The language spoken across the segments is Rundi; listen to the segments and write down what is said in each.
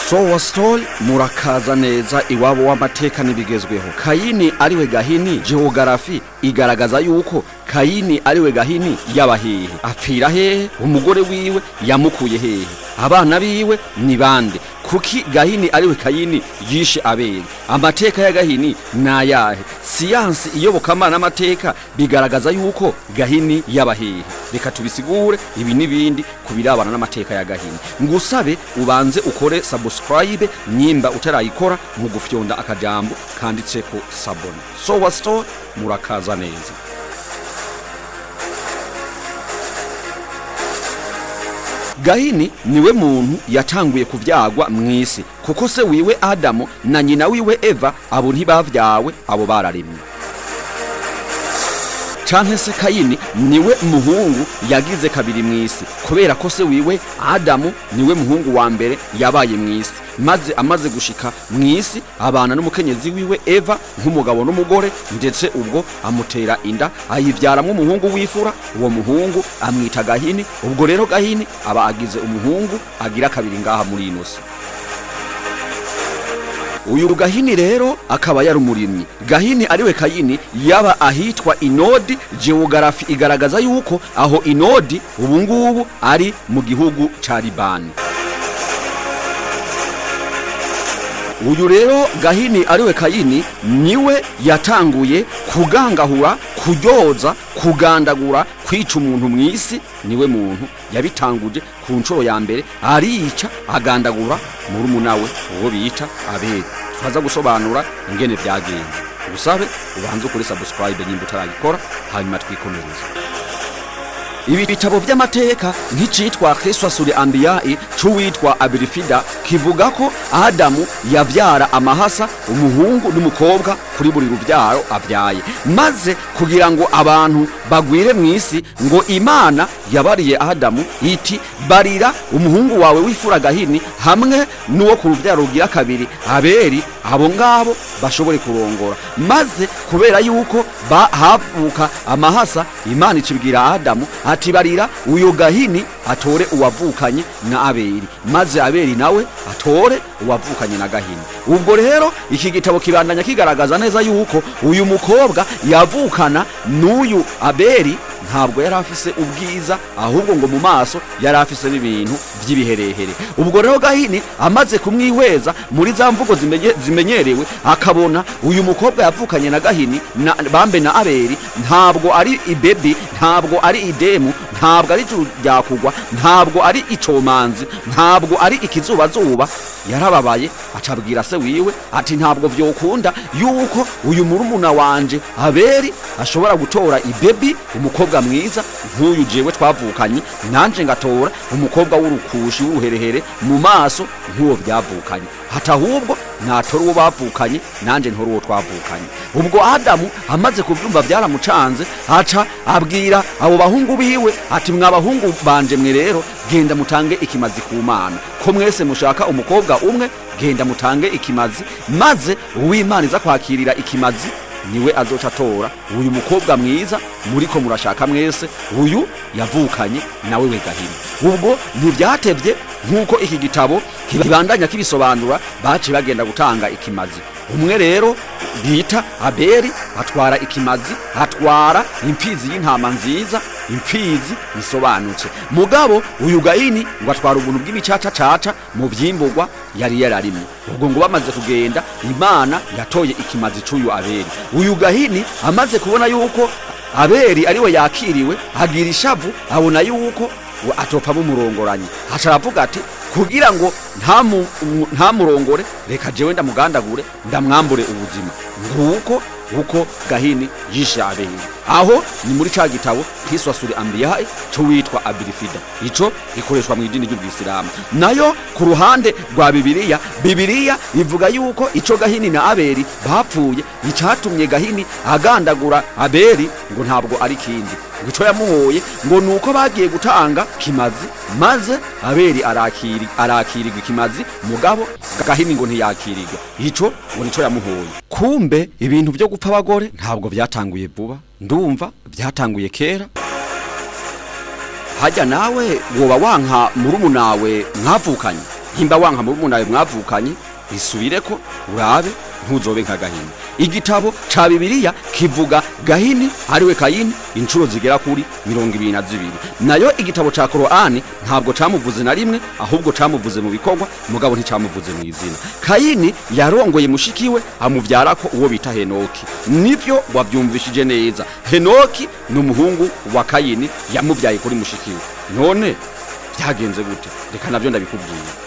Sowa Story murakaza neza iwabo w'amateka n'ibigezweho. Kayini ariwe Gahini, geography igaragaza yuko Kayini ariwe Gahini yabahehe, apfira hehe, umugore wiwe yamukuye hehe, abana biwe ni bande, kuki Gahini ariwe Kayini yishe Abeli, amateka ya Gahini nayahe. Siyansi iyobokamana n'amateka bigaragaza yuko Gahini yabahehe. Reka tubisigure ibi n'ibindi kubirabana n'amateka ya Gahini. Ngusabe ubanze ukore subscribe nyimba utarayikora mu gufyonda akajambo kanditseko sabone. Sowa Story murakaza neza. Gahini niwe muntu yatanguye kuvyagwa mwisi, kuko se wiwe Adamu na nyina wiwe Eva abo ntibavyawe, abo bararimwe. Canke se Kayini niwe muhungu yagize kabiri mwisi, kubera ko se wiwe Adamu niwe muhungu wa mbere yabaye mwisi, maze amaze gushika mwisi abana n'umukenyezi wiwe Eva nk'umugabo n'umugore, ndetse ubwo amutera inda ayivyaramwe umuhungu w'ifura, uwo muhungu amwita Gahini. Ubwo rero Gahini aba agize umuhungu agira kabiri ngaha muri inosi. Uyu Gahini rero akaba yari umurimyi. Gahini ariwe Kayini yaba ahitwa Inodi, geography igaragaza yuko aho Inodi ubungubu ari mu gihugu ca Libani. Uyu rero Gahini ariwe Kayini niwe yatanguye kugangahura, kuryoza, kugandagura, kwica umuntu mwisi. Niwe muntu yabitanguje ku ncuro ya mbere, arica agandagura murumunawe uwo bita Abeli. Twaza gusobanura ingene byagenze. Ubusabe ubanze kuri subscribe nyimba utarayikora, hanyuma twikomereza. Ibi bitabo by'amateka nk'icitwa Kristo suri Ambiyai c'uwitwa Abirifida kivuga ko Adamu yavyara amahasa, umuhungu n'umukobwa kuri buri ruvyaro avyaye, maze kugira ngo abantu bagwire mwisi, ngo Imana yabariye Adamu iti barira umuhungu wawe w'ifura Gahini hamwe n'uwo ku ruvyaro rugira kabiri Abeli, abo ngabo bashobore kurongora. Maze kubera yuko havuka amahasa, Imana icibwira Adamu ati barira uyo Gahini atore uwavukanye na Abeli, maze Abeli nawe atore uwavukanye na Gahini. Ubwo rero iki gitabo kibandanya kigaragaza neza yuko uyu mukobwa yavukana n'uyu Abeli ntabwo yari afise ubwiza, ahubwo ngo mu maso yari afise n'ibintu by'ibiherehere. Ubwo rero Gahini amaze kumwihweza muri za mvugo zimenyerewe, akabona uyu mukobwa yavukanye na Gahini bambe na Abeli ntabwo ari ibebi, ntabwo ari idemu, ntabwo ari ryakugwa, ntabwo ari icomanzi, ntabwo ari ikizubazuba. Yarababaye acabwira se wiwe ati ntabwo vyokunda yuko uyu murumuna wanje Abeli ashobora gutora ibebi, umukobwa mwiza nk'uyu jewe twavukanye, nanje ngatora umukobwa w'urukushi w'uruherehere mu maso nk'uwo byavukanye. Hata ahubwo natora uwo bavukanye, nanje ntora uwo twavukanye. Ubwo Adamu amaze kuvyumva byaramucanze, aca abwira abo bahungu biwe ati mwabahungu banje mwe rero genda mutange ikimazi ku Mana, ko mwese mushaka umukobwa umwe, genda mutange ikimazi, maze uw'Imana iza kwakirira ikimazi niwe azoca atora uyu mukobwa mwiza muriko murashaka mwese, uyu yavukanye nawe we Gahini. Ubwo ntivyatevye nkuko iki gitabo kibandanya kibisobanura, baci bagenda gutanga ikimazi. Umwe rero bita Abeli atwara ikimazi, atwara imfizi y'intama nziza, imfizi isobanutse. Mugabo uyu Gahini ngo atwara ubuntu bw'imicaca mu vyimburwa yari yararimye. Ubwo ngo bamaze kugenda, Imana yatoye ikimazi c'uyu Abeli. Uyu Gahini amaze kubona yuko Abeli ariwe yakiriwe, agira ishavu, abona yuko atopfa mu murongoranye. Haca aravuga ati kugira ngo nta murongore, reka jewe ndamugandagure, ndamwambure ubuzima. Nguko uko Gahini yishe Abeli. Aho ni muri ca gitabo Kristo suri Ambiyai c'uwitwa Abirifida. Ico gikoreshwa mu idini ry'Ubwisilamu. Nayo ku ruhande rwa Bibiliya ivuga yuko ico Gahini na Abeli bapfuye, icatumye Gahini agandagura Abeli ngo ntabwo ari kindi, ngo ico yamuhoye ngo nuko bagiye gutanga kimazi, maze Abeli arakirirwa ikimazi, mugabo Gahini ngo ntiyakirirwa. Ico ngo nico yamuhoye. Kumbe ibintu byo gupfa abagore ntabwo byatanguye vuba, ndumva byatanguye kera. Hajya nawe woba wanka murumunawe mwavukanye, himba wanka mu munawe mwavukanye bisubireko urabe ntuzobe nka Gahini. Igitabo ca Bibiliya kivuga Gahini ariwe Kayini inshuro zigera kuri 22. Nayo igitabo ca Korani ntabwo camuvuze na rimwe, ahubwo camuvuze mu bikorwa, mugabo nticamuvuze mu izina. Kayini yarongoye mushikiwe amuvyarako uwo bita Henoki. Nivyo wavyumvishije neza. Henoki n'umuhungu wa Kayini yamuvyaye kuri mushikiwe. None byagenze gute? Reka navyo ndabikubwiye.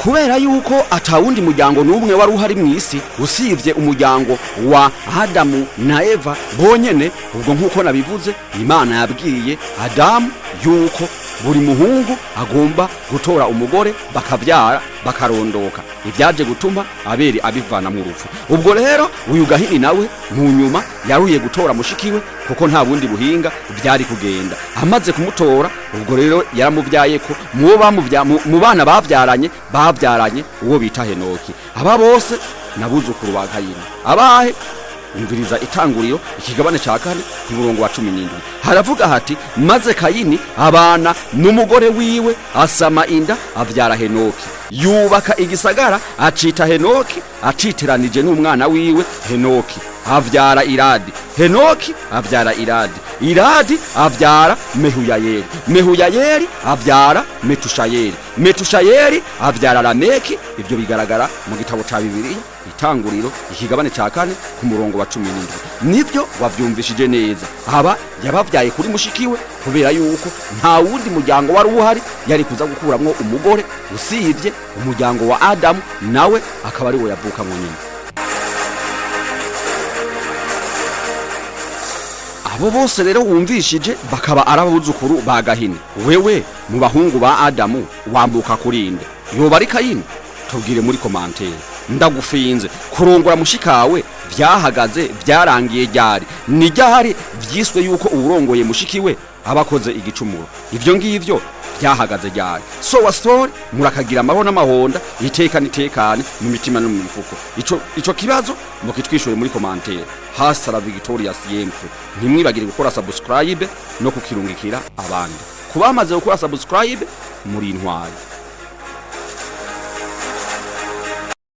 Kubera yuko atawundi muryango n'umwe wari uhari mw'isi usivye umuryango wa Adamu na Eva bonyene, ubwo nkuko nabivuze Imana yabwiye Adamu yuko buri muhungu agomba gutora umugore bakavyara bakarondoka, ibyaje gutuma Abeli abivana mu rupfu. Ubwo rero uyu Gahini nawe mu nyuma yaruye gutora mushikiwe kuko nta bundi buhinga byari kugenda. Amaze kumutora ubwo rero yaramuvyaye ko mu bana bavyaranye uwo bita Henoki. Aba bose nabuzukuru ba Kayini. Abahe umviriza Itanguriro ikigabane ca 4 ku murongo wa 17 haravuga hati maze Kayini abana n'umugore wiwe asama inda avyara Henoki, yubaka igisagara acita Henoki, acitiranije n'umwana wiwe Henoki, avyara Iradi. Henoki avyara Iradi, Iradi avyara Mehuyayeli, Mehuyayeli avyara Metushayeli, Metushayeli avyara Lameki. Ibyo bigaragara mu gitabo ca Bibiliya Itanguriro ikigabane ca 4 ku murongo wa 17. Nivyo wavyumvishije neza. Aba yabavyaye kuri mushikiwe kubera yuko nta wundi muryango wari uhari yari kuza gukuramwo umugore usivye umuryango wa Adamu, nawe akaba ari we yavuka mu nyina. Abo bose rero wumvishije bakaba arabuzukuru ba Gahini. Wewe mu bahungu ba Adamu wambuka kurinde yoba ari Kayini? Tubwire muri commentaire. Ndagufinze kurongora mushikawe byahagaze byarangiye ryari? Ni ryari vyiswe yuko urongoye mushikiwe abakoze igicumuro? Ivyo ngivyo byahagaze ryari? So wa story murakagira amahona mahonda itekane mu mitima no mu mifuko. Ico kibazo mukitwishure muri commentaire. Hasara Victoria Siempre. Ntimwibagire gukora subscribe no kukirungikira abandi. Kubamaze gukora subscribe muri intwari.